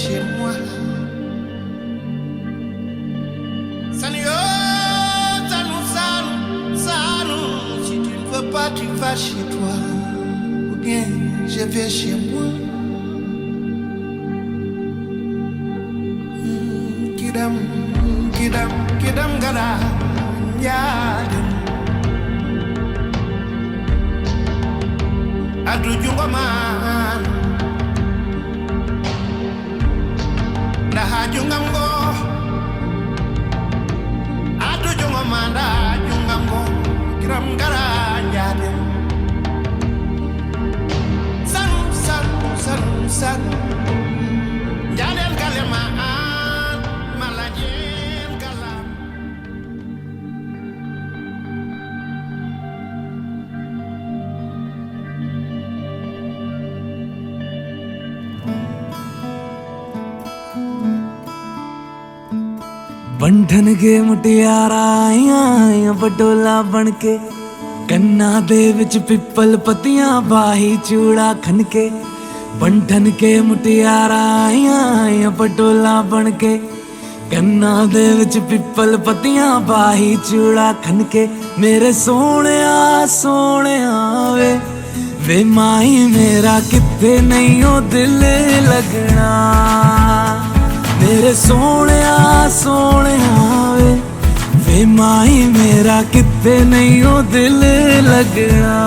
chez moi. Si tu ne veux pas, tu vas chez toi. Ou bien je vais chez moi. Kidam, kidam, kidam gada, yadam. Adu jungo man, nah jungam go. Adu jungo man, dah jungam go. Kiram gada, yadam. San, yadam kalema. बंधन के मुटियारा आईया पटोला बनके कन्ना दे विच पिपल पतियां बाही चूड़ा खनके बंधन के मुटियारा आईया पटोला बनके कन्ना दे विच पिपल पतियां बाही चूड़ा खनके मेरे सोने वे माही मेरा किथे नहीं ओ दिल लगना मेरे सोने वे माही मेरा किथे नहीं ओ दिल लगना।